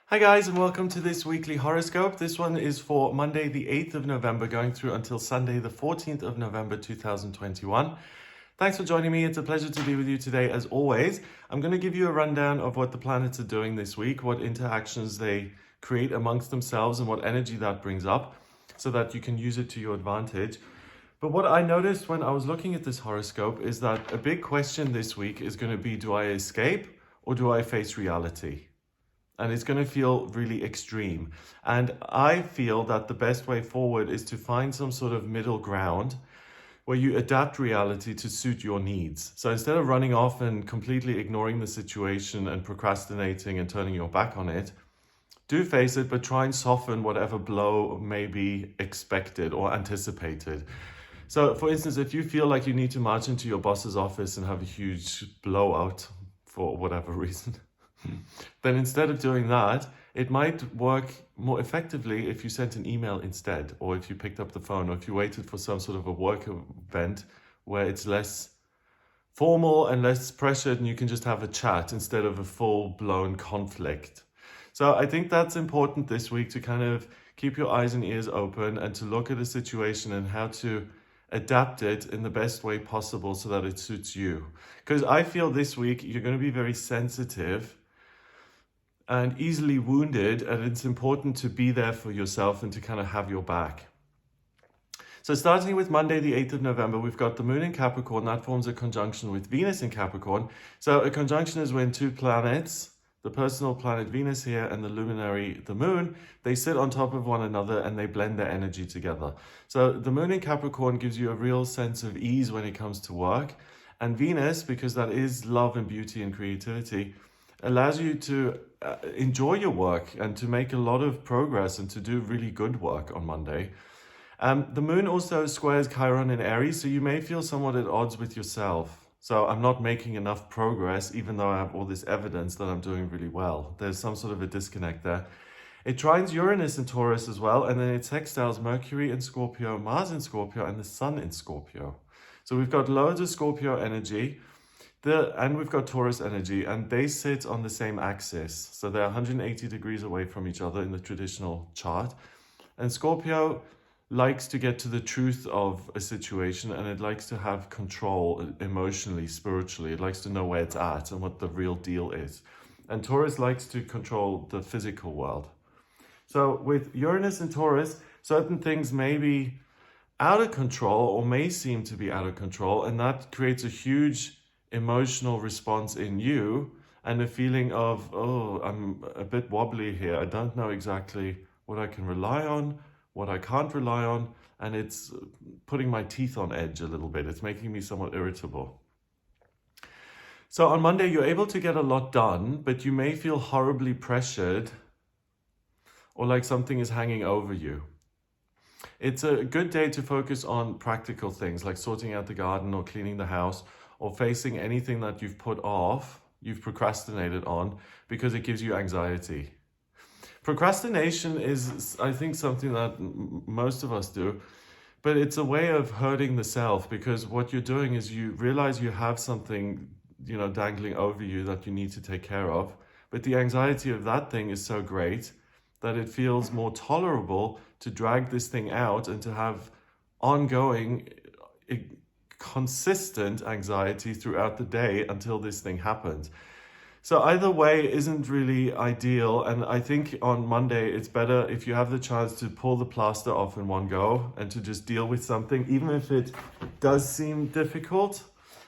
Hi guys, and welcome to this weekly horoscope. This one is for Monday the 8th of November going through until Sunday the 14th of November 2021. Thanks for joining me. It's a pleasure to be with you today as always. I'm going to give you a rundown of what the planets are doing this week, what interactions they create amongst themselves and what energy that brings up so that you can use it to your advantage. But what I noticed when I was looking at this horoscope is that a big question this week is going to be, do I escape or do I face reality? And it's going to feel really extreme. And I feel that the best way forward is to find some sort of middle ground where you adapt reality to suit your needs. So instead of running off and completely ignoring the situation and procrastinating and turning your back on it, do face it, but try and soften whatever blow may be expected or anticipated. So for instance, if you feel like you need to march into your boss's office and have a huge blowout for whatever reason, then instead of doing that, it might work more effectively if you sent an email instead, or if you picked up the phone, or if you waited for some sort of a work event where it's less formal and less pressured and you can just have a chat instead of a full-blown conflict. So I think that's important this week, to kind of keep your eyes and ears open and to look at a situation and how to adapt it in the best way possible so that it suits you. Because I feel this week you're going to be very sensitive and easily wounded, and it's important to be there for yourself and to kind of have your back. So starting with Monday the 8th of November, we've got the Moon in Capricorn. That forms a conjunction with Venus in Capricorn. So a conjunction is when two planets, the personal planet Venus here and the luminary, the Moon, they sit on top of one another and they blend their energy together. So the Moon in Capricorn gives you a real sense of ease when it comes to work. And Venus, because that is love and beauty and creativity, allows you to enjoy your work and to make a lot of progress and to do really good work on Monday. The Moon also squares Chiron in Aries, so you may feel somewhat at odds with yourself. So I'm not making enough progress, even though I have all this evidence that I'm doing really well. There's some sort of a disconnect there. It trines Uranus in Taurus as well, and then it sextiles Mercury in Scorpio, Mars in Scorpio, and the Sun in Scorpio. So we've got loads of Scorpio energy. And we've got Taurus energy, and they sit on the same axis. So they're 180 degrees away from each other in the traditional chart. And Scorpio likes to get to the truth of a situation, and it likes to have control emotionally, spiritually. It likes to know where it's at and what the real deal is. And Taurus likes to control the physical world. So with Uranus and Taurus, certain things may be out of control or may seem to be out of control, and that creates a huge emotional response in you and a feeling of, oh, I'm a bit wobbly here. I don't know exactly what I can rely on, what I can't rely on, and it's putting my teeth on edge a little bit. It's making me somewhat irritable. So on Monday, you're able to get a lot done, but you may feel horribly pressured or like something is hanging over you. It's a good day to focus on practical things like sorting out the garden or cleaning the house, or facing anything that you've put off, you've procrastinated on, because it gives you anxiety. Procrastination is, I think, something that most of us do, but it's a way of hurting the self, because what you're doing is you realize you have something, dangling over you that you need to take care of, but the anxiety of that thing is so great that it feels more tolerable to drag this thing out and to have ongoing consistent anxiety throughout the day until this thing happens. So either way isn't really ideal, and I think on Monday it's better if you have the chance to pull the plaster off in one go and to just deal with something, even if it does seem difficult.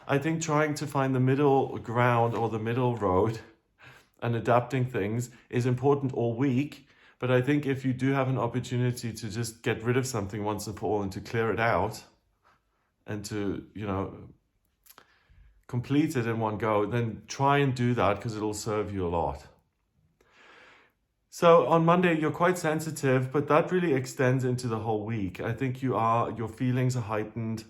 I think trying to find the middle ground or the middle road and adapting things is important all week. But I think if you do have an opportunity to just get rid of something once and for all and to clear it out, and to, complete it in one go, then try and do that, because it'll serve you a lot. So on Monday, you're quite sensitive, but that really extends into the whole week. I think your feelings are heightened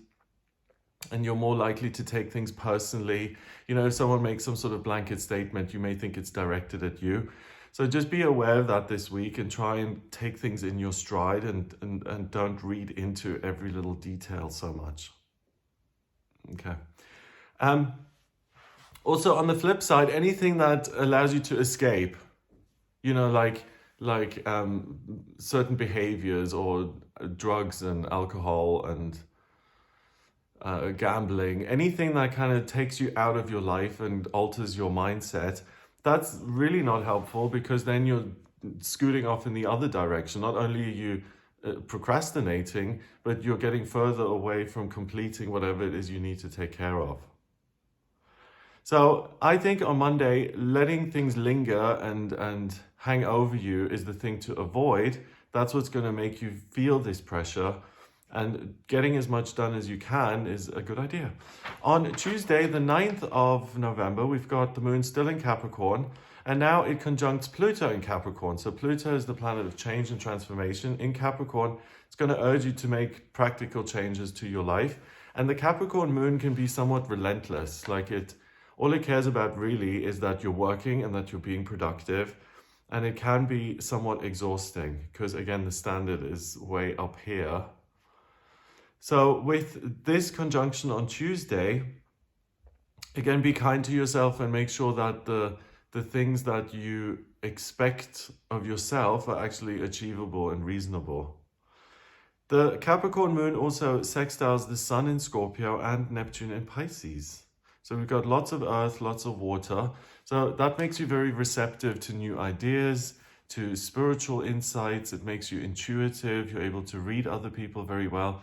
and you're more likely to take things personally. If someone makes some sort of blanket statement, you may think it's directed at you. So just be aware of that this week and try and take things in your stride and don't read into every little detail so much. Okay. Also, on the flip side, anything that allows you to escape, you know, certain behaviors or drugs and alcohol and gambling, anything that kind of takes you out of your life and alters your mindset, that's really not helpful, because then you're scooting off in the other direction. Not only are you procrastinating, but you're getting further away from completing whatever it is you need to take care of. So I think on Monday, letting things linger and hang over you is the thing to avoid. That's what's going to make you feel this pressure. And getting as much done as you can is a good idea. On Tuesday, the 9th of November, we've got the moon still in Capricorn, and now it conjuncts Pluto in Capricorn. So Pluto is the planet of change and transformation. In Capricorn, it's going to urge you to make practical changes to your life. And the Capricorn moon can be somewhat relentless. All it cares about really is that you're working and that you're being productive. And it can be somewhat exhausting because, again, the standard is way up here. So with this conjunction on Tuesday, again, be kind to yourself and make sure that the things that you expect of yourself are actually achievable and reasonable. The Capricorn moon also sextiles the Sun in Scorpio and Neptune in Pisces. So we've got lots of earth, lots of water. So that makes you very receptive to new ideas, to spiritual insights. It makes you intuitive. You're able to read other people very well.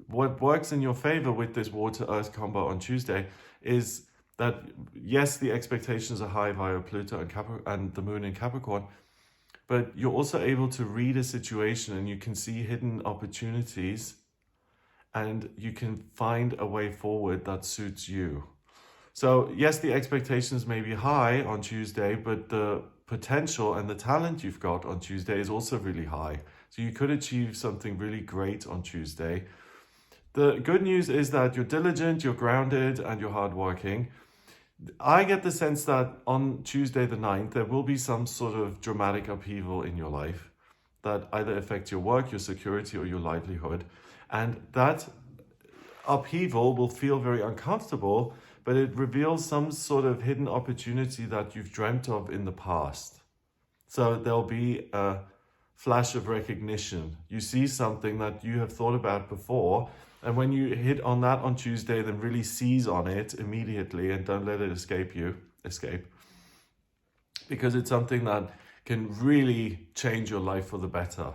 What works in your favor with this water-earth combo on Tuesday is that, yes, the expectations are high via Pluto and the moon in Capricorn, but you're also able to read a situation and you can see hidden opportunities and you can find a way forward that suits you. So yes, the expectations may be high on Tuesday, but the potential and the talent you've got on Tuesday is also really high. So you could achieve something really great on Tuesday. The good news is that you're diligent, you're grounded, and you're hardworking. I get the sense that on Tuesday the 9th, there will be some sort of dramatic upheaval in your life that either affects your work, your security, or your livelihood. And that upheaval will feel very uncomfortable, but it reveals some sort of hidden opportunity that you've dreamt of in the past. So there'll be a flash of recognition. You see something that you have thought about before, and when you hit on that on Tuesday, then really seize on it immediately and don't let it escape, because it's something that can really change your life for the better.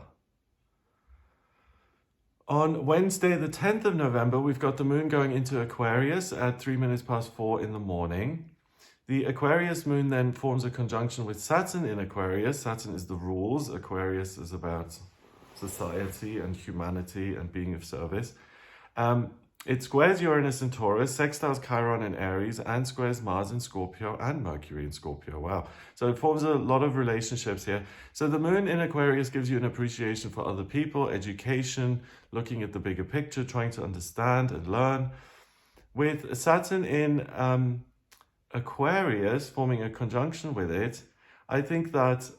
On Wednesday, the 10th of November, we've got the moon going into Aquarius at 3 minutes past 4 in the morning. The Aquarius moon then forms a conjunction with Saturn in Aquarius. Saturn is the rules. Aquarius is about society and humanity and being of service. It squares Uranus in Taurus, sextiles Chiron in Aries, and squares Mars in Scorpio and Mercury in Scorpio. Wow. So it forms a lot of relationships here. So the moon in Aquarius gives you an appreciation for other people, education, looking at the bigger picture, trying to understand and learn. With Saturn in Aquarius forming a conjunction with it, I think that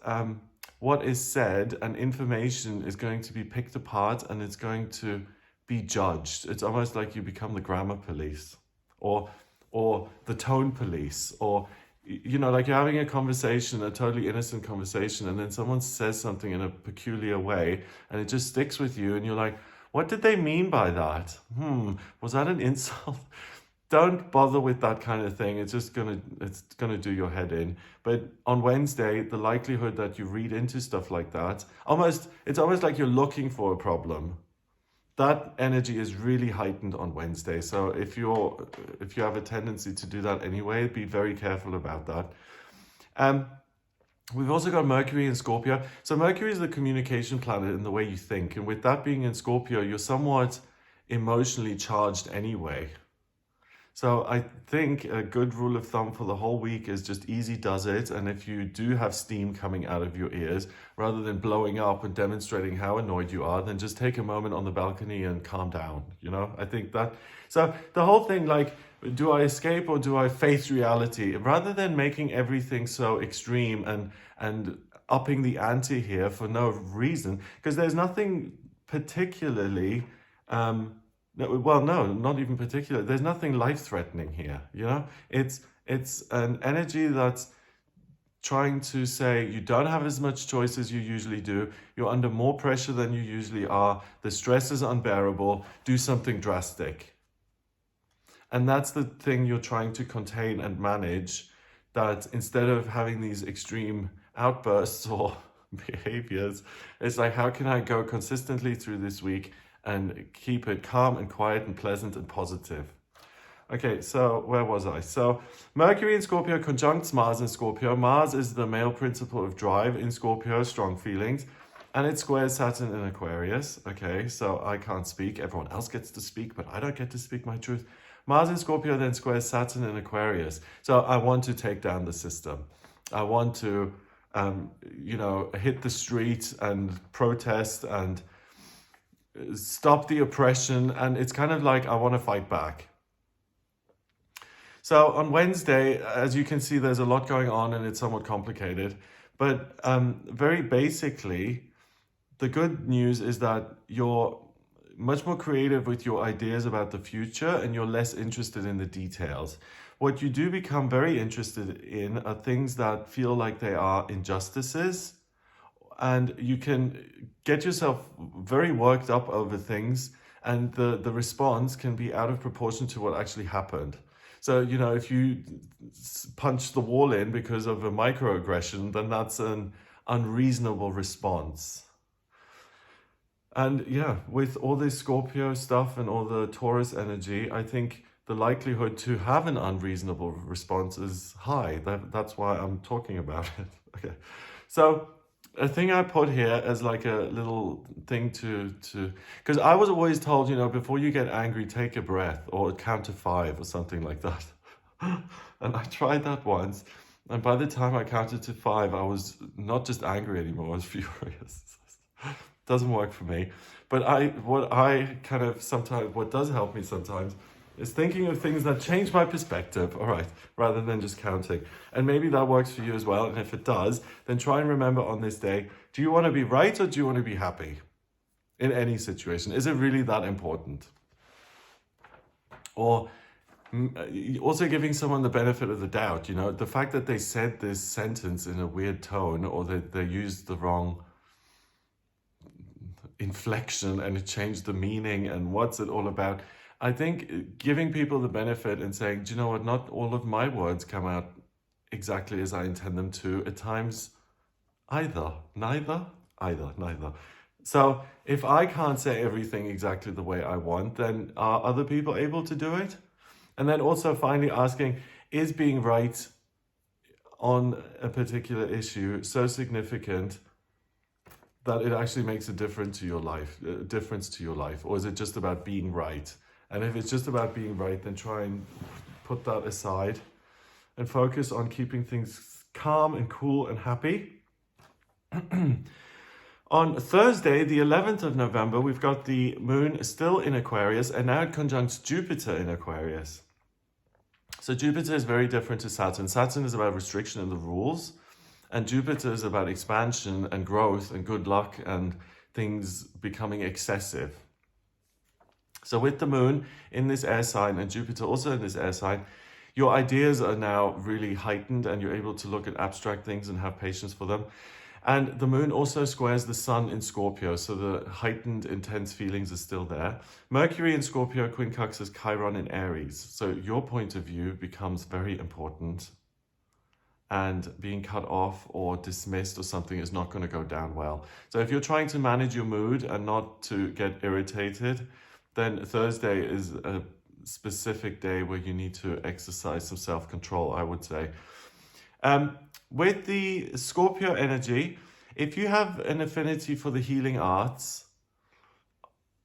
what is said and information is going to be picked apart and it's going to be judged. It's almost like you become the grammar police or the tone police, or like you're having a conversation, a totally innocent conversation, and then someone says something in a peculiar way and it just sticks with you and you're like, what did they mean by that? Was that an insult? Don't bother with that kind of thing. It's gonna do your head in. But on Wednesday, the likelihood that you read into stuff like that, it's almost like you're looking for a problem. That energy is really heightened on Wednesday. So if you have a tendency to do that anyway, be very careful about that. We've also got Mercury in Scorpio. So Mercury is the communication planet in the way you think. And with that being in Scorpio, you're somewhat emotionally charged anyway. So I think a good rule of thumb for the whole week is just easy does it. And if you do have steam coming out of your ears, rather than blowing up and demonstrating how annoyed you are, then just take a moment on the balcony and calm down. I think that, so the whole thing, like, do I escape or do I face reality? Rather than making everything so extreme and upping the ante here for no reason, because there's nothing particularly, no, not even particular. There's nothing life-threatening here, It's an energy that's trying to say you don't have as much choice as you usually do. You're under more pressure than you usually are. The stress is unbearable. Do something drastic. And that's the thing you're trying to contain and manage, that instead of having these extreme outbursts or behaviors, it's like, how can I go consistently through this week and keep it calm and quiet and pleasant and positive? Okay, so where was I? So Mercury in Scorpio conjuncts Mars in Scorpio. Mars is the male principle of drive in Scorpio, strong feelings, and it squares Saturn in Aquarius. Okay, so I can't speak. Everyone else gets to speak, but I don't get to speak my truth. Mars in Scorpio then squares Saturn in Aquarius. So I want to take down the system. I want to, hit the street and protest and stop the oppression. And it's kind of like I want to fight back. So on Wednesday, as you can see, there's a lot going on and it's somewhat complicated. But very basically, the good news is that you're much more creative with your ideas about the future and you're less interested in the details. What you do become very interested in are things that feel like they are injustices, and you can get yourself very worked up over things, and the response can be out of proportion to what actually happened. So, if you punch the wall in because of a microaggression, then that's an unreasonable response. And yeah, with all this Scorpio stuff and all the Taurus energy, I think the likelihood to have an unreasonable response is high. That's why I'm talking about it. Okay. So a thing I put here as like a little thing to because I was always told, before you get angry, take a breath or count to 5 or something like that. And I tried that once. And by the time I counted to 5, I was not just angry anymore, I was furious. Doesn't work for me. But what does help me sometimes is thinking of things that change my perspective, all right, rather than just counting. And maybe that works for you as well. And if it does, then try and remember on this day, do you want to be right or do you want to be happy in any situation? Is it really that important? Or also giving someone the benefit of the doubt, the fact that they said this sentence in a weird tone, or that they used the wrong inflection and it changed the meaning and what's it all about. I think giving people the benefit and saying, do you know what, not all of my words come out exactly as I intend them to. At times, neither. So if I can't say everything exactly the way I want, then are other people able to do it? And then also finally asking, is being right on a particular issue so significant that it actually makes a difference to your life, or is it just about being right? And if it's just about being right, then try and put that aside and focus on keeping things calm and cool and happy. On Thursday, the 11th of November, we've got the moon still in Aquarius, and now it conjuncts Jupiter in Aquarius. So Jupiter is very different to Saturn. Saturn is about restriction and the rules, and Jupiter is about expansion and growth and good luck and things becoming excessive. So with the moon in this air sign and Jupiter also in this air sign, your ideas are now really heightened and you're able to look at abstract things and have patience for them. And the moon also squares the sun in Scorpio, so the heightened, intense feelings are still there. Mercury in Scorpio quincunxes Chiron in Aries, so your point of view becomes very important. And being cut off or dismissed or something is not going to go down well. So if you're trying to manage your mood and not to get irritated, then Thursday is a specific day where you need to exercise some self-control, I would say. With the Scorpio energy, if you have an affinity for the healing arts,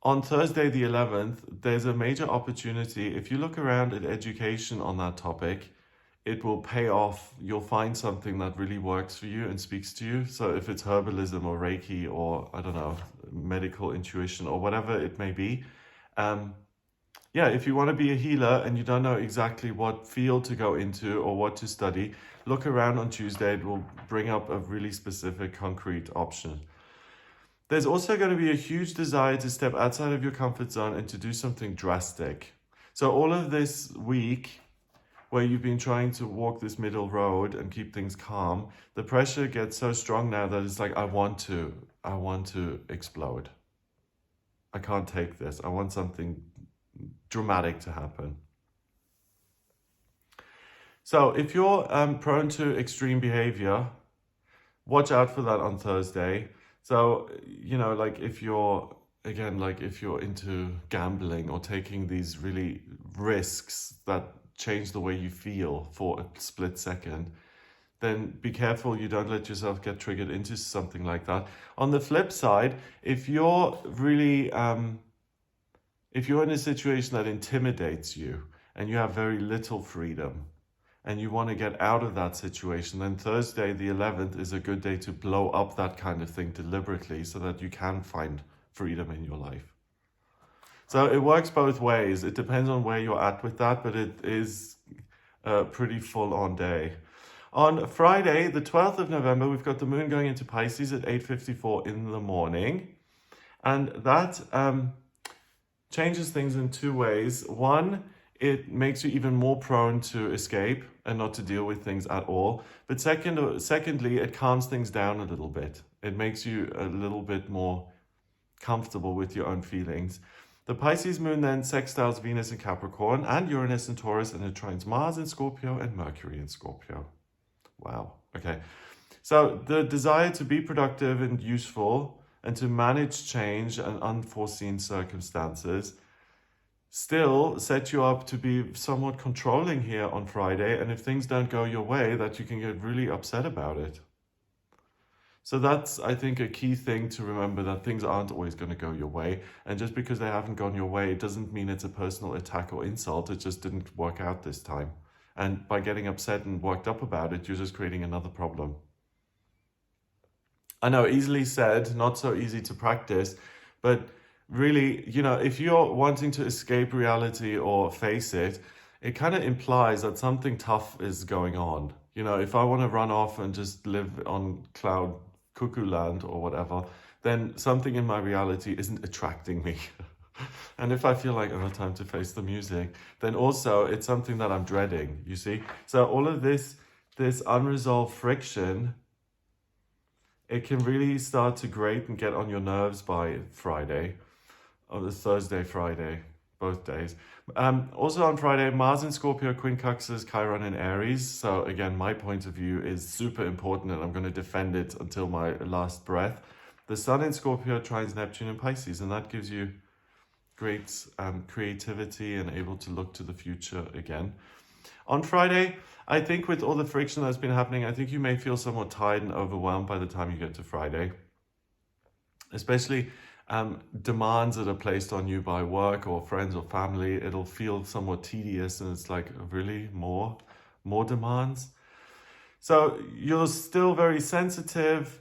on Thursday the 11th, there's a major opportunity. If you look around at education on that topic, it will pay off. You'll find something that really works for you and speaks to you. So if it's herbalism or Reiki or, I don't know, medical intuition or whatever it may be. If you want to be a healer and you don't know exactly what field to go into or what to study, look around on Tuesday. It will bring up a really specific, concrete option. There's also going to be a huge desire to step outside of your comfort zone and to do something drastic. So all of this week, where you've been trying to walk this middle road and keep things calm, the pressure gets so strong now that it's like, I want to explode. I can't take this. I want something dramatic to happen. So if you're prone to extreme behavior, watch out for that on Thursday. So, like if you're into gambling or taking these really risks that change the way you feel for a split second, then be careful you don't let yourself get triggered into something like that. On the flip side, if you're really, if you're in a situation that intimidates you and you have very little freedom, and you want to get out of that situation, then Thursday the 11th is a good day to blow up that kind of thing deliberately so that you can find freedom in your life. So it works both ways. It depends on where you're at with that, but it is a pretty full-on day. On Friday, the 12th of November, we've got the moon going into Pisces at 8:54 in the morning. And that changes things in two ways. One, it makes you even more prone to escape and not to deal with things at all. But secondly, it calms things down a little bit. It makes you a little bit more comfortable with your own feelings. The Pisces moon then sextiles Venus in Capricorn and Uranus in Taurus, and it trines Mars in Scorpio and Mercury in Scorpio. Wow. Okay. So the desire to be productive and useful and to manage change and unforeseen circumstances still set you up to be somewhat controlling here on Friday. And if things don't go your way, that you can get really upset about it. So that's, I think, a key thing to remember, that things aren't always going to go your way. And just because they haven't gone your way, it doesn't mean it's a personal attack or insult. It just didn't work out this time. And by getting upset and worked up about it, you're just creating another problem. I know, easily said, not so easy to practice, but really, if you're wanting to escape reality or face it, it kind of implies that something tough is going on. If I want to run off and just live on cloud cuckoo land or whatever, then something in my reality isn't attracting me. And if I feel like, time to face the music, then also it's something that I'm dreading, you see? So all of this unresolved friction, it can really start to grate and get on your nerves by Friday, or the Thursday, Friday, both days. Also on Friday, Mars in Scorpio quincunxes Chiron in Aries. So again, my point of view is super important and I'm going to defend it until my last breath. The Sun in Scorpio trines Neptune in Pisces, and that gives you great creativity and able to look to the future again. On Friday, I think with all the friction that's been happening, I think you may feel somewhat tired and overwhelmed by the time you get to Friday. Especially demands that are placed on you by work or friends or family, it'll feel somewhat tedious, and it's like, really more demands. So you're still very sensitive,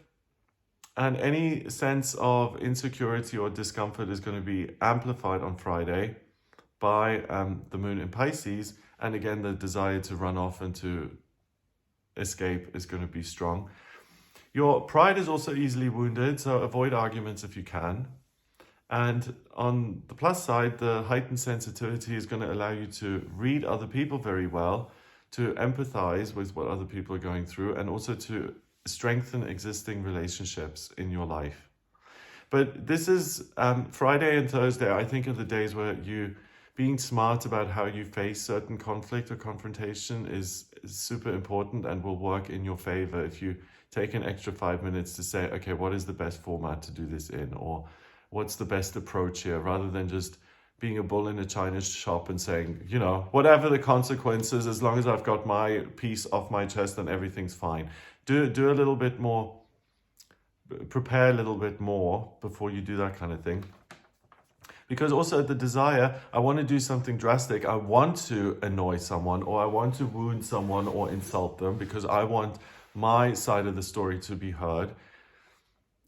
and any sense of insecurity or discomfort is going to be amplified on Friday by the moon in Pisces. And again, the desire to run off and to escape is going to be strong. Your pride is also easily wounded, so avoid arguments if you can. And on the plus side, the heightened sensitivity is going to allow you to read other people very well, to empathize with what other people are going through, and also to strengthen existing relationships in your life. But this is Friday and Thursday, I think, are the days where you being smart about how you face certain conflict or confrontation is super important and will work in your favor if you take an extra 5 minutes to say, okay, what is the best format to do this in? Or what's the best approach here? Rather than just being a bull in a china shop and saying, whatever the consequences, as long as I've got my piece off my chest, then everything's fine. Do a little bit more, prepare a little bit more before you do that kind of thing. Because also the desire, I want to do something drastic. I want to annoy someone, or I want to wound someone or insult them because I want my side of the story to be heard.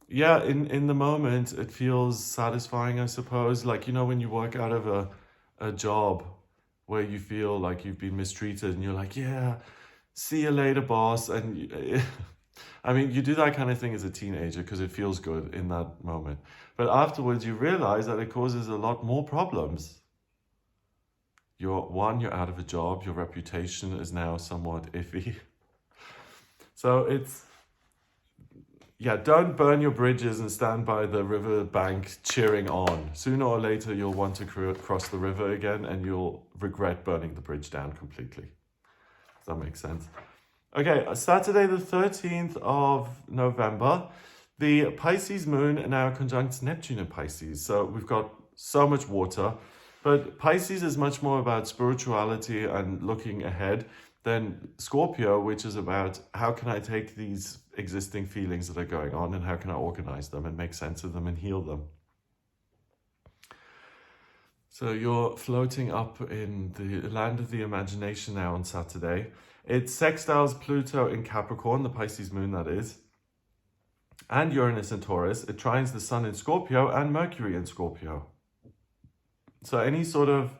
Yeah, in the moment, it feels satisfying, I suppose. Like, when you work out of a job where you feel like you've been mistreated and you're like, yeah, see you later, boss. And you do that kind of thing as a teenager because it feels good in that moment. But afterwards, you realize that it causes a lot more problems. you're out of a job, your reputation is now somewhat iffy. So it's, yeah, don't burn your bridges and stand by the river bank cheering on. Sooner or later, you'll want to cross the river again and you'll regret burning the bridge down completely. Does that make sense? Okay, Saturday the 13th of November, the Pisces Moon now conjuncts Neptune in Pisces. So we've got so much water, but Pisces is much more about spirituality and looking ahead than Scorpio, which is about how can I take these existing feelings that are going on and how can I organize them and make sense of them and heal them. So you're floating up in the land of the imagination now on Saturday. It sextiles Pluto in Capricorn, the Pisces moon that is, and Uranus in Taurus. It trines the Sun in Scorpio and Mercury in Scorpio. So any sort of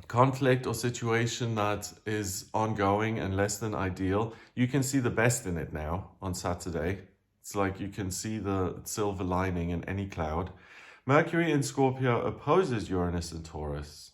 conflict or situation that is ongoing and less than ideal, you can see the best in it now on Saturday. It's like you can see the silver lining in any cloud. Mercury in Scorpio opposes Uranus in Taurus.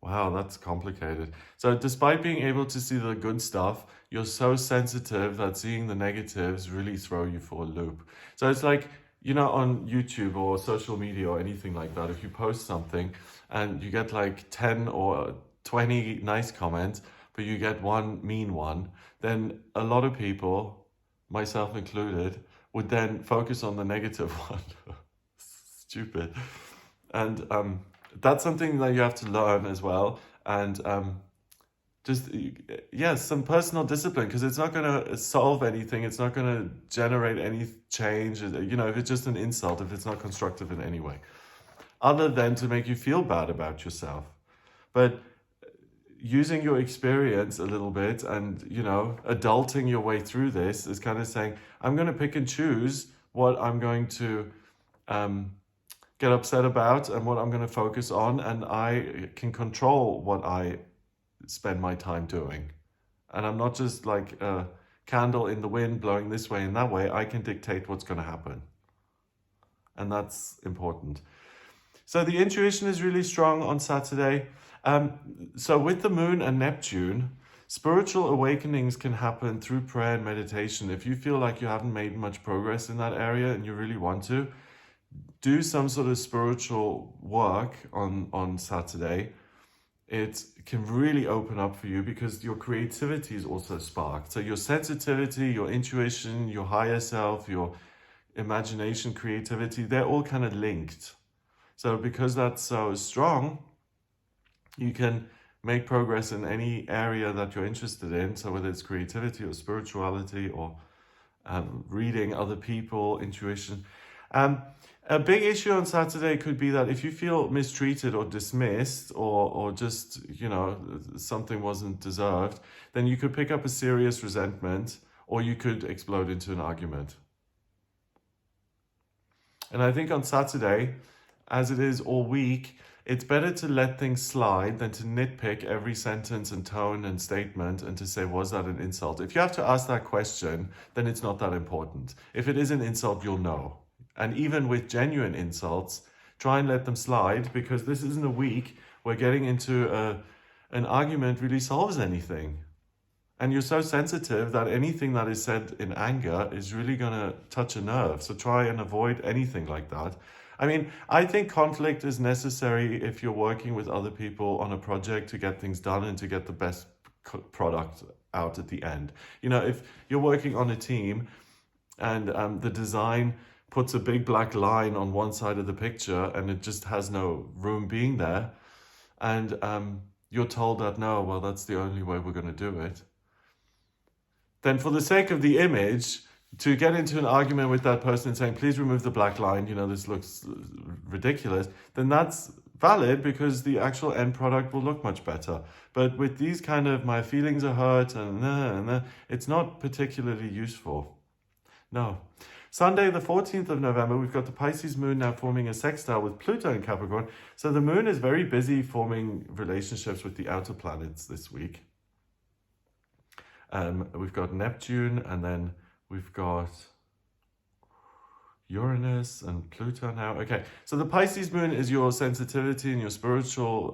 Wow, that's complicated. So despite being able to see the good stuff, you're so sensitive that seeing the negatives really throw you for a loop. So it's like, you know, on YouTube or social media or anything like that, if you post something and you get like 10 or 20 nice comments, but you get one mean one, then a lot of people, myself included, would then focus on the negative one. Stupid. And that's something that you have to learn as well. And just, yeah, some personal discipline, because it's not going to solve anything. It's not going to generate any change, you know, if it's just an insult, if it's not constructive in any way, other than to make you feel bad about yourself. But using your experience a little bit and, you know, adulting your way through this is kind of saying, I'm going to pick and choose what I'm going to get upset about and what I'm going to focus on, and I can control what I spend my time doing. And I'm not just like a candle in the wind blowing this way and that way. I can dictate what's going to happen. And that's important. So the intuition is really strong on Saturday. So with the moon and Neptune, spiritual awakenings can happen through prayer and meditation. If you feel like you haven't made much progress in that area and you really want to, do some sort of spiritual work on Saturday. It can really open up for you because your creativity is also sparked. So your sensitivity, your intuition, your higher self, your imagination, creativity, they're all kind of linked. So because that's so strong, you can make progress in any area that you're interested in. So whether it's creativity or spirituality or reading other people, intuition. A big issue on Saturday could be that if you feel mistreated or dismissed or just, you know, something wasn't deserved, then you could pick up a serious resentment or you could explode into an argument. And I think on Saturday, as it is all week, it's better to let things slide than to nitpick every sentence and tone and statement and to say, was that an insult? If you have to ask that question, then it's not that important. If it is an insult, you'll know. And even with genuine insults, try and let them slide, because this isn't a week where getting into an argument really solves anything. And you're so sensitive that anything that is said in anger is really going to touch a nerve. So try and avoid anything like that. I mean, I think conflict is necessary if you're working with other people on a project to get things done and to get the best product out at the end. You know, if you're working on a team and the design puts a big black line on one side of the picture and it just has no room being there, and you're told that, no, well, that's the only way we're going to do it, then for the sake of the image, to get into an argument with that person and saying, please remove the black line, you know, this looks ridiculous, then that's valid because the actual end product will look much better. But with these kind of, my feelings are hurt and it's not particularly useful. No. Sunday, the 14th of November, we've got the Pisces moon now forming a sextile with Pluto in Capricorn. So the moon is very busy forming relationships with the outer planets this week. We've got Neptune, and then we've got Uranus and Pluto now. Okay, so the Pisces moon is your sensitivity and your spiritual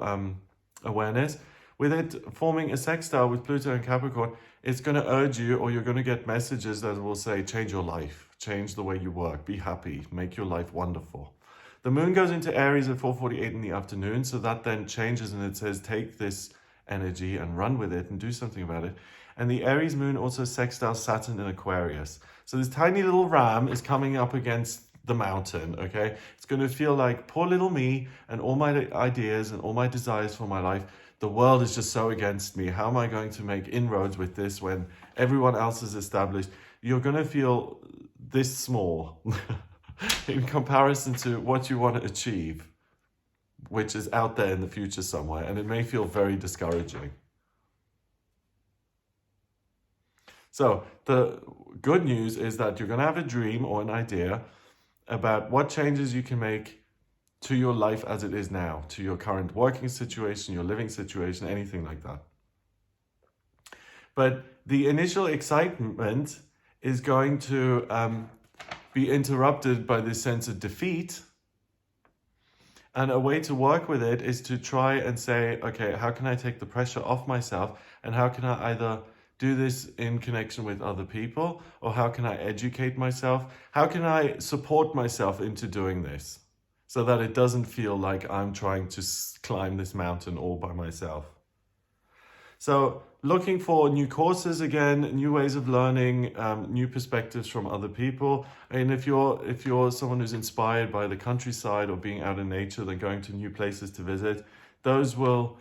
awareness. With it forming a sextile with Pluto and Capricorn, it's going to urge you, or you're going to get messages that will say, change your life, change the way you work, be happy, make your life wonderful. The moon goes into Aries at 4:48 in the afternoon, so that then changes and it says, take this energy and run with it and do something about it. And the Aries moon also sextiles Saturn in Aquarius. So this tiny little ram is coming up against the mountain, okay? It's going to feel like poor little me and all my ideas and all my desires for my life. The world is just so against me. How am I going to make inroads with this when everyone else is established? You're going to feel this small in comparison to what you want to achieve, which is out there in the future somewhere, and it may feel very discouraging. So the good news is that you're going to have a dream or an idea about what changes you can make to your life as it is now, to your current working situation, your living situation, anything like that. But the initial excitement is going to be interrupted by this sense of defeat. And a way to work with it is to try and say, okay, how can I take the pressure off myself? And how can I either do this in connection with other people, or how can I educate myself? How can I support myself into doing this so that it doesn't feel like I'm trying to climb this mountain all by myself? So looking for new courses again, new ways of learning, new perspectives from other people. And if you're someone who's inspired by the countryside or being out in nature, then going to new places to visit, those will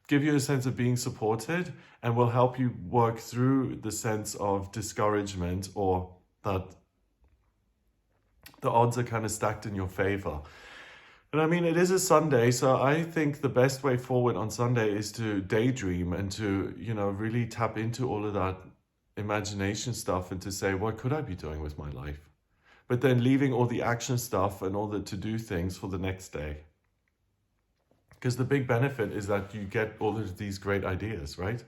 give you a sense of being supported and will help you work through the sense of discouragement, or that the odds are kind of stacked in your favor. And I mean, it is a Sunday, so I think the best way forward on Sunday is to daydream and to, really tap into all of that imagination stuff and to say, what could I be doing with my life? But then leaving all the action stuff and all the to-do things for the next day. Because the big benefit is that you get all of these great ideas, right?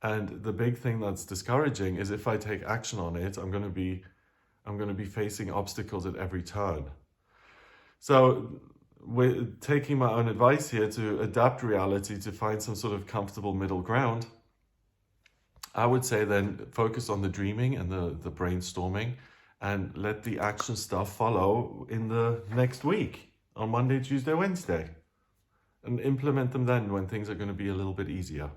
And the big thing that's discouraging is if I take action on it, I'm going to be facing obstacles at every turn. So we're taking my own advice here to adapt reality to find some sort of comfortable middle ground. I would say then focus on the dreaming and the brainstorming and let the action stuff follow in the next week on Monday, Tuesday, Wednesday. And implement them then when things are going to be a little bit easier.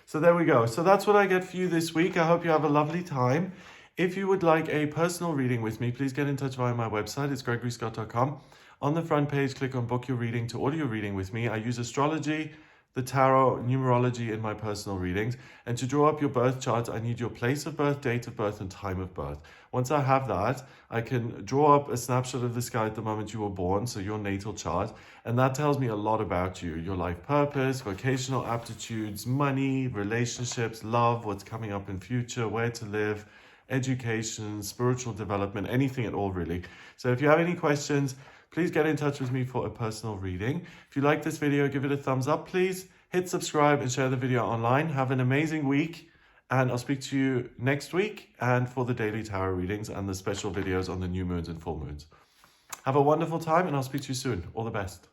So there we go. So that's what I get for you this week. I hope you have a lovely time. If you would like a personal reading with me, please get in touch via my website. It's gregoryscott.com. On the front page, click on book your reading to order your reading with me. I use astrology, the tarot, numerology in my personal readings. And to draw up your birth chart, I need your place of birth, date of birth, and time of birth. Once I have that, I can draw up a snapshot of the sky at the moment you were born, so your natal chart. And that tells me a lot about you, your life purpose, vocational aptitudes, money, relationships, love, what's coming up in future, where to live, education, spiritual development, anything at all really. So if you have any questions, please get in touch with me for a personal reading. If you like this video, give it a thumbs up, please. Hit subscribe and share the video online. Have an amazing week, and I'll speak to you next week and for the daily tarot readings and the special videos on the new moons and full moons. Have a wonderful time, and I'll speak to you soon. All the best.